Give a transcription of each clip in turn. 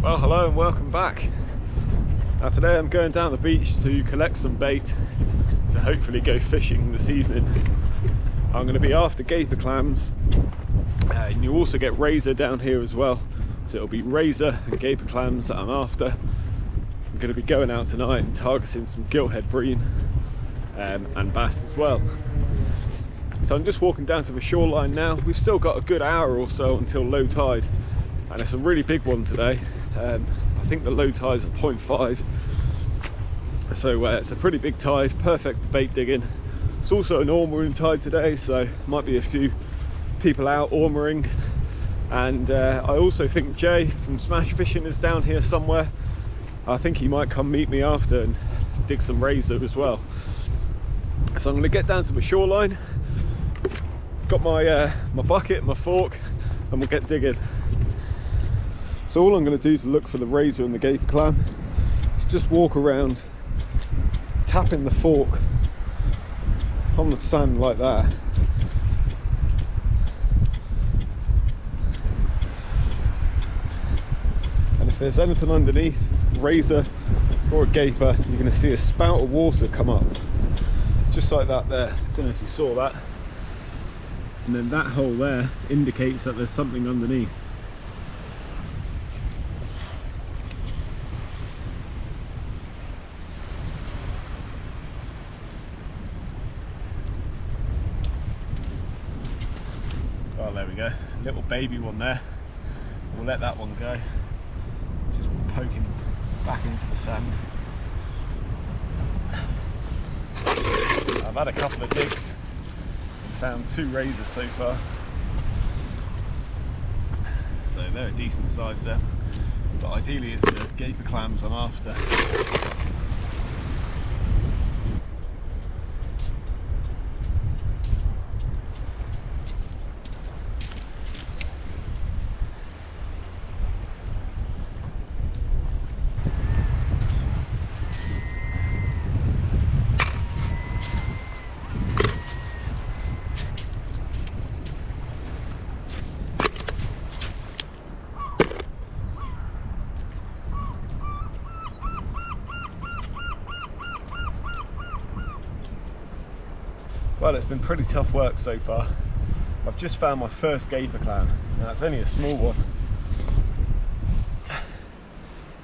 Well, hello and welcome back. Now today I'm going down the beach to collect some bait to hopefully go fishing this evening. I'm going to be after gaper clams, and you also get razor down here as well, so it'll be razor and gaper clams that I'm after. I'm going to be going out tonight and targeting some Gilthead Bream and bass as well. So I'm just walking down to the shoreline now. We've still got a good hour or so until low tide, and it's a really big one today. I think the low tide is at 0.5, so it's a pretty big tide, perfect for bait digging. It's also an ormering tide today, so might be a few people out ormering. And I also think Jay from Smash Fishing is down here somewhere. I think he might come meet me after and dig some razor as well. So I'm going to get down to the shoreline, got my my bucket, my fork, and we'll get digging. So all I'm going to do to look for the razor and the gaper clam is just walk around, tapping the fork on the sand like that. And if there's anything underneath, razor or a gaper, you're going to see a spout of water come up, just like that there. Don't know if you saw that. And then that hole there indicates that there's something underneath. Oh, there we go, little baby one there. We'll let that one go. Just poking back into the sand. I've had a couple of digs and found 2 razors so far, so they're a decent size there, but ideally it's the gaper clams I'm after. Well, it's been pretty tough work so far. I've just found my first gaper clam. Now it's only a small one,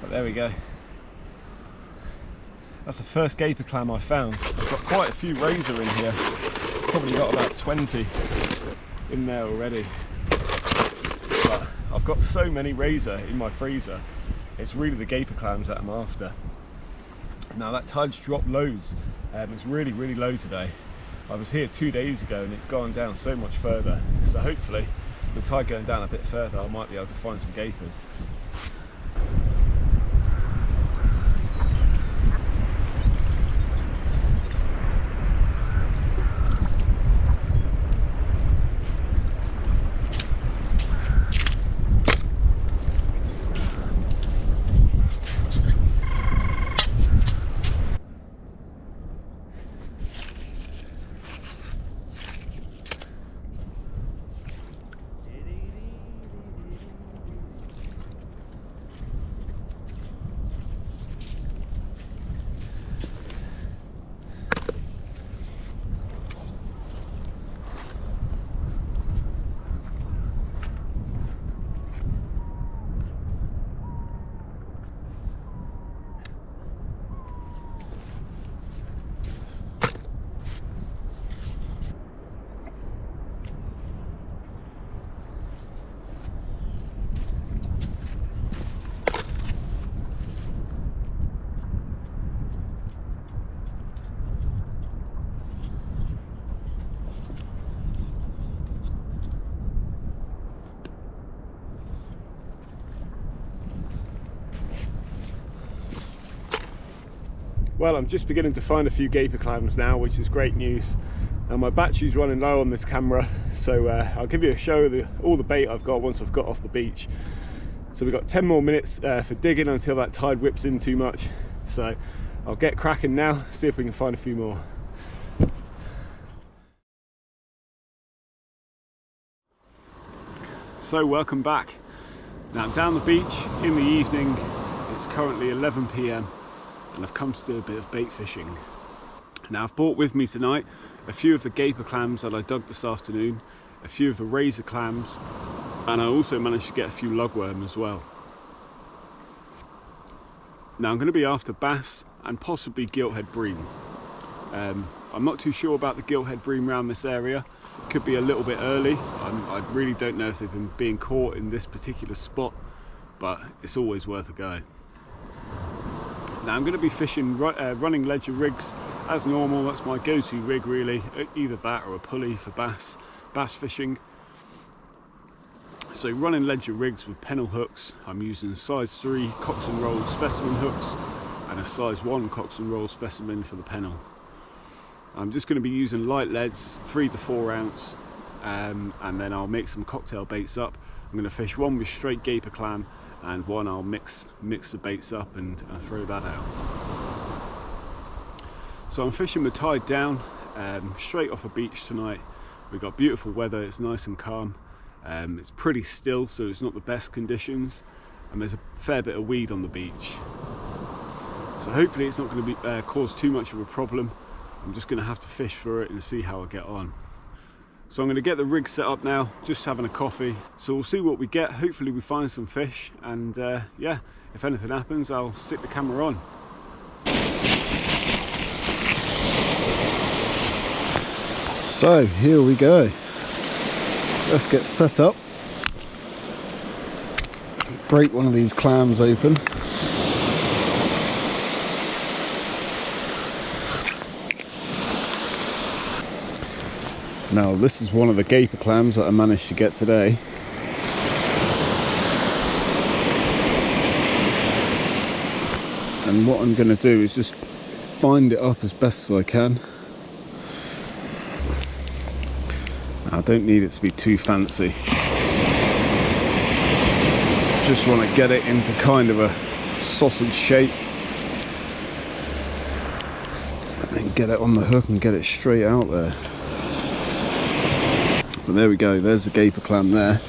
but there we go. That's the first gaper clam I found. I've got quite a few razor in here. Probably got about 20 in there already. But I've got so many razor in my freezer. It's really the gaper clams that I'm after. Now that tide's dropped loads. It's really, really low today. I was here 2 days ago and it's gone down so much further, so hopefully the tide going down a bit further I might be able to find some gapers. Well, I'm just beginning to find a few gaper clams now, which is great news. And my battery's running low on this camera, so I'll give you a show of all the bait I've got once I've got off the beach. So we've got 10 more minutes for digging until that tide whips in too much. So I'll get cracking now, see if we can find a few more. So welcome back. Now I'm down the beach in the evening. It's currently 11 p.m. and I've come to do a bit of bait fishing. Now I've brought with me tonight a few of the gaper clams that I dug this afternoon, a few of the razor clams, and I also managed to get a few lugworm as well. Now I'm going to be after bass and possibly Gilthead bream. I'm not too sure about the Gilthead bream around this area. Could be a little bit early. I really don't know if they've been being caught in this particular spot, but it's always worth a go. Now I'm going to be fishing running ledger rigs as normal. That's my go-to rig really, either that or a pulley for bass fishing. So running ledger rigs with pennel hooks. I'm using size 3 Cox and Roll specimen hooks and a size 1 Cox and Roll specimen for the pennel. I'm just going to be using light leads, 3 to 4 ounce, and then I'll make some cocktail baits up. I'm going to fish one with straight gaper clam and one I'll mix the baits up and throw that out. So I'm fishing with tide down, straight off a beach tonight. We've got beautiful weather, it's nice and calm. It's pretty still, so it's not the best conditions, and there's a fair bit of weed on the beach. So hopefully it's not going to be cause too much of a problem. I'm just going to have to fish for it and see how I get on. So I'm going to get the rig set up now, just having a coffee. So we'll see what we get. Hopefully we find some fish, and yeah, if anything happens, I'll stick the camera on. So here we go. Let's get set up. Break one of these clams open. Now this is one of the gaper clams that I managed to get today. And what I'm going to do is just bind it up as best as I can. I don't need it to be too fancy. Just want to get it into kind of a sausage shape. And then get it on the hook and get it straight out there. But there we go, there's the gaper clam there.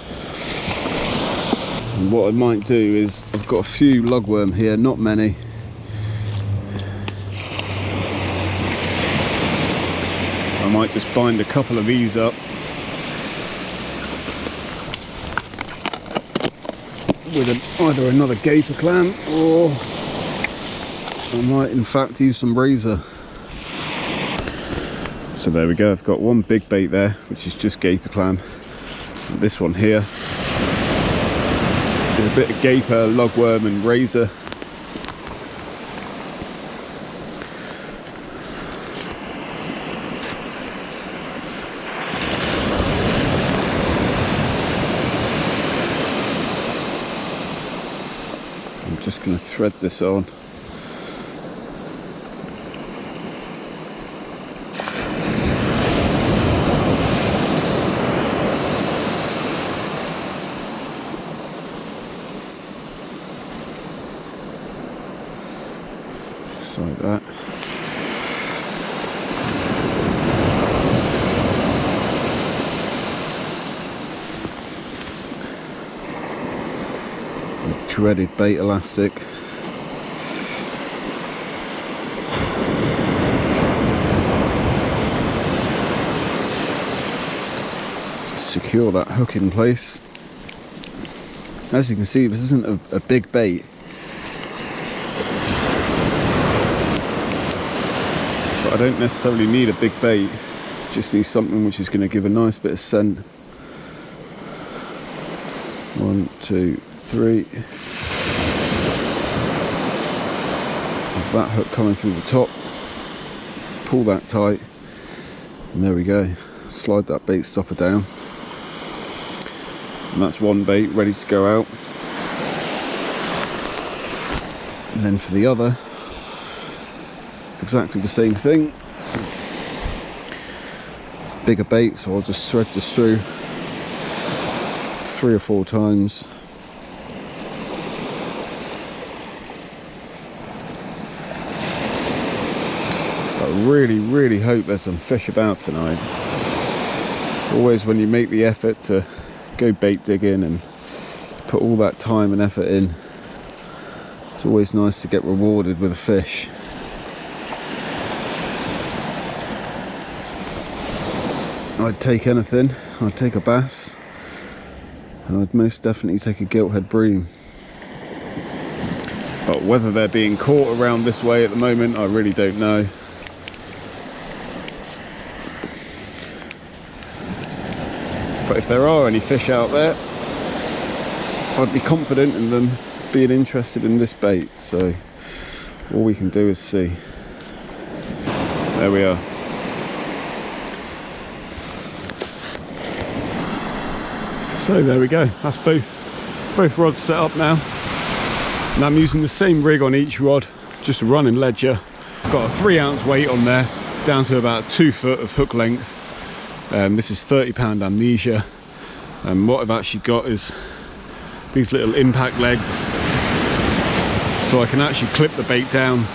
And what I might do is, I've got a few lugworm here, not many. I might just bind a couple of these up. With either another gaper clam, or I might in fact use some razor. So there we go, I've got one big bait there, which is just gaper clam. And this one here is a bit of gaper, lugworm and razor. I'm just going to thread this on. Just like that. Dreaded bait elastic. Secure that hook in place. As you can see, this isn't a big bait, but I don't necessarily need a big bait, just need something which is going to give a nice bit of scent. 1, 2, 3. With that hook coming through the top, pull that tight, and there we go. Slide that bait stopper down, and that's one bait ready to go out. And then for the other, exactly the same thing. Bigger bait, so I'll just thread this through 3 or 4 times. Really hope there's some fish about tonight. Always when you make the effort to go bait digging and put all that time and effort in. It's always nice to get rewarded with a fish. I'd take anything. I'd take a bass, and I'd most definitely take a Gilthead Bream. But whether they're being caught around this way at the moment, I really don't know. But if there are any fish out there, I'd be confident in them being interested in this bait, so all we can do is see. There we are. So there we go, that's both rods set up now, and I'm using the same rig on each rod, just a running ledger. Got a 3-ounce weight on there, down to about 2 foot of hook length. This is 30-pound amnesia, and what I've actually got is these little impact legs, so I can actually clip the bait down,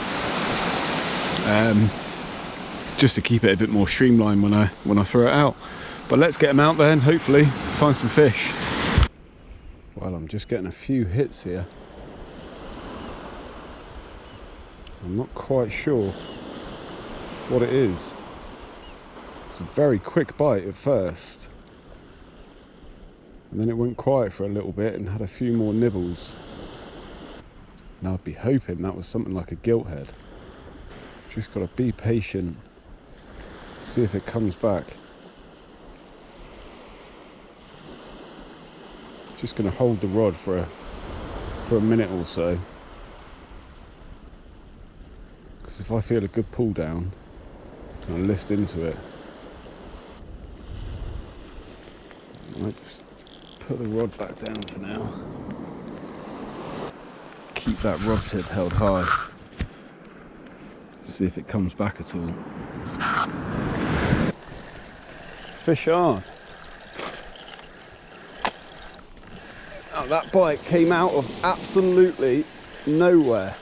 just to keep it a bit more streamlined when I throw it out. But let's get them out there and hopefully find some fish. Well, I'm just getting a few hits here. I'm not quite sure what it is. It's a very quick bite at first, and then it went quiet for a little bit and had a few more nibbles. Now I'd be hoping that was something like a gilthead. Just got to be patient, see if it comes back. Just going to hold the rod for a minute or so, because if I feel a good pull down, I'm going to lift into it. I might just put the rod back down for now. Keep that rod tip held high. See if it comes back at all. Fish on. Oh, that bite came out of absolutely nowhere.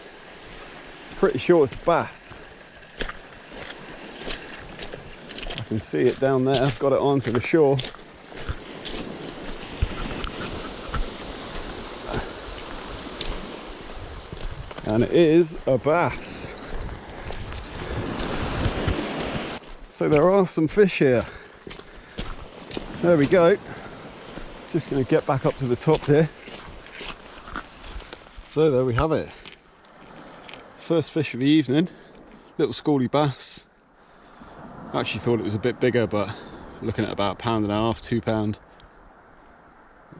Pretty sure it's a bass. I can see it down there. I've got it onto the shore. And it is a bass. So there are some fish here. There we go. Just going to get back up to the top here. So there we have it. First fish of the evening. Little schoolie bass. I actually thought it was a bit bigger, but looking at about £1.5, £2.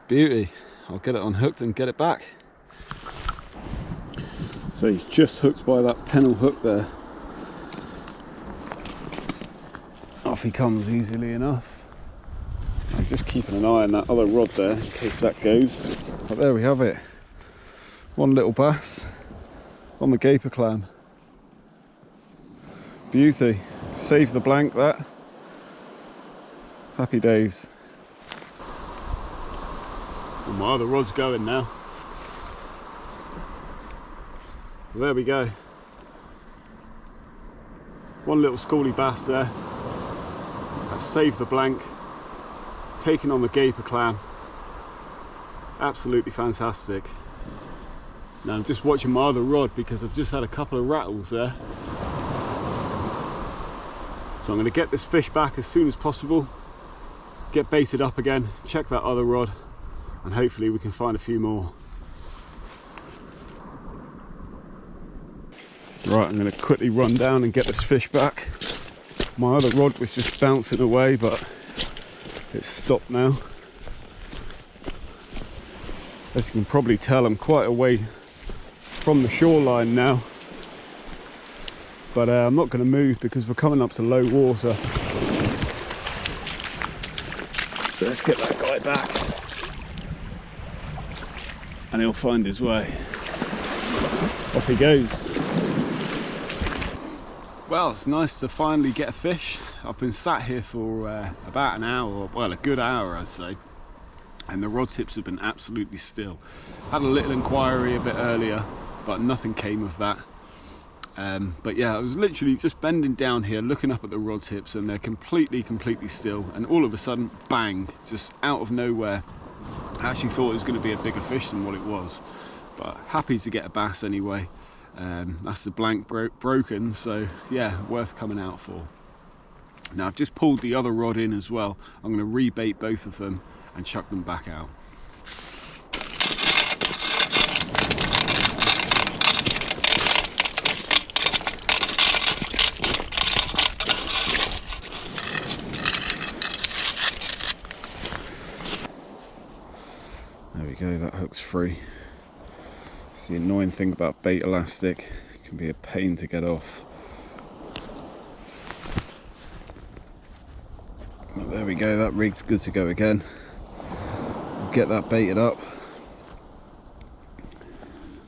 Beauty. I'll get it unhooked and get it back. So he's just hooked by that pennel hook there. Off he comes easily enough. I'm just keeping an eye on that other rod there in case that goes. But there we have it. One little bass on the gaper clam. Beauty. Save the blank, that. Happy days. And my other rod's going now. There we go. One little schoolie bass there. That's saved the blank. Taking on the gaper clam. Absolutely fantastic. Now I'm just watching my other rod because I've just had a couple of rattles there. So I'm going to get this fish back as soon as possible. Get baited up again, check that other rod, and hopefully we can find a few more. Right, I'm going to quickly run down and get this fish back. My other rod was just bouncing away, but it's stopped now. As you can probably tell, I'm quite away from the shoreline now. But I'm not going to move because we're coming up to low water. So let's get that guy back. And he'll find his way. Off he goes. Well, it's nice to finally get a fish. I've been sat here for about an hour, well, a good hour I'd say, and the rod tips have been absolutely still. Had a little inquiry a bit earlier, but nothing came of that. But yeah, I was literally just bending down here looking up at the rod tips, and they're completely still, and all of a sudden, bang, just out of nowhere, I actually thought it was going to be a bigger fish than what it was, but happy to get a bass anyway. That's the blank broken, so yeah, worth coming out for. Now I've just pulled the other rod in as well. I'm going to rebait both of them and chuck them back out. There we go, that hook's free. It's the annoying thing about bait elastic, it can be a pain to get off. Well, there we go, that rig's good to go again. We'll get that baited up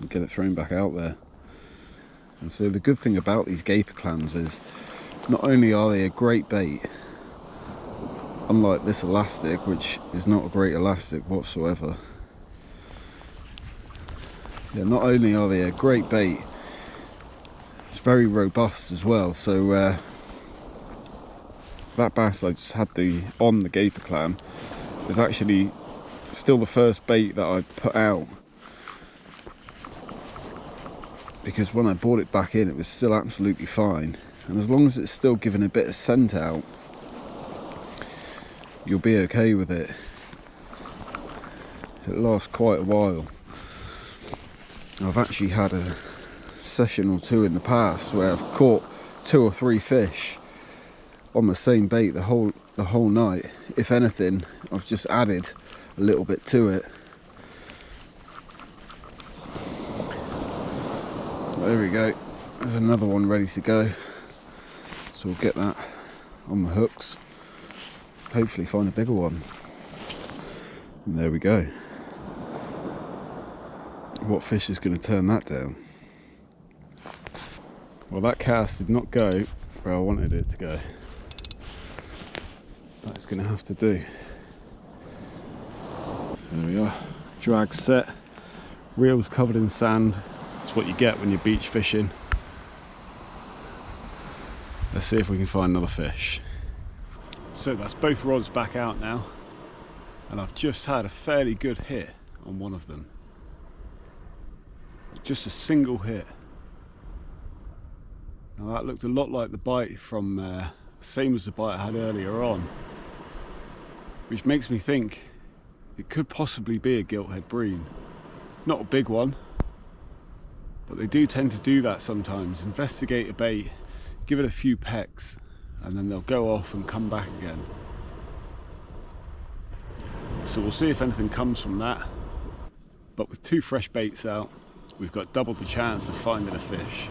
and get it thrown back out there. And so the good thing about these gaper clams is not only are they a great bait, unlike this elastic, which is not a great elastic whatsoever. Yeah, not only are they a great bait, it's very robust as well. So that bass I just had on the gaper clam is actually still the first bait that I put out, because when I brought it back in it was still absolutely fine, and as long as it's still giving a bit of scent out, you'll be okay with it. It lasts quite a while. I've actually had a session or two in the past where I've caught 2 or 3 fish on the same bait the whole night. If anything, I've just added a little bit to it. There we go, there's another one ready to go, so we'll get that on the hooks, hopefully find a bigger one. And there we go. What fish is going to turn that down? Well, that cast did not go where I wanted it to go. That's going to have to do. There we are, drag set, reels covered in sand. That's what you get when you're beach fishing. Let's see if we can find another fish. So that's both rods back out now, and I've just had a fairly good hit on one of them. Just a single hit. Now that looked a lot like the bite from, same as the bite I had earlier on, which makes me think it could possibly be a Gilthead Bream. Not a big one, but they do tend to do that sometimes. Investigate a bait, give it a few pecks, and then they'll go off and come back again. So we'll see if anything comes from that. But with 2 fresh baits out, we've got double the chance of finding a fish.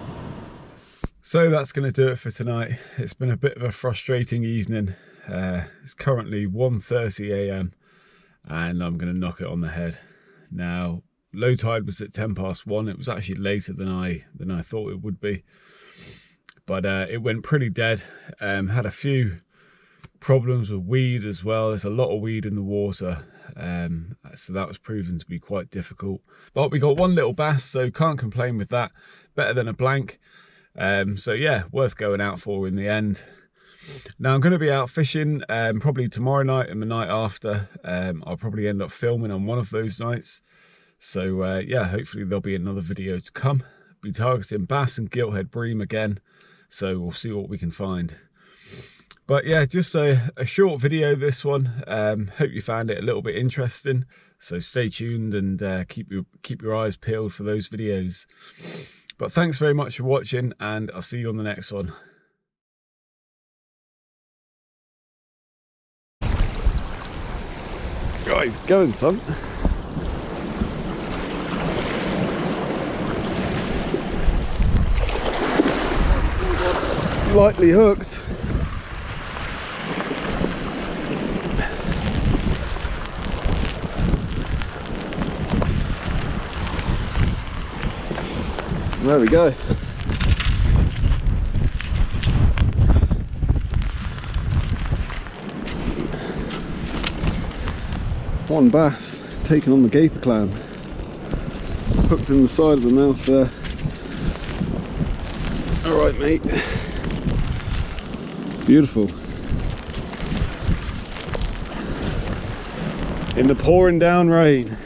So that's going to do it for tonight. It's been a bit of a frustrating evening. It's currently 1:30 AM and I'm going to knock it on the head. Now, low tide was at 1:10. It was actually later than I thought it would be, but it went pretty dead. Had a few problems with weed as well. There's a lot of weed in the water, so that was proven to be quite difficult. But we got 1 little bass, so can't complain with that. Better than a blank. So yeah, worth going out for in the end. Now I'm going to be out fishing probably tomorrow night and the night after. I'll probably end up filming on one of those nights. So yeah, hopefully there'll be another video to come. Be targeting bass and Gilthead Bream again, so we'll see what we can find. But yeah, just a short video, this one. Hope you found it a little bit interesting. So stay tuned and keep your eyes peeled for those videos. But thanks very much for watching, and I'll see you on the next one. Oh, he's going, son. Lightly hooked. There we go. One bass taken on the gaper clam, hooked in the side of the mouth there. All right, mate. Beautiful. in the pouring down rain.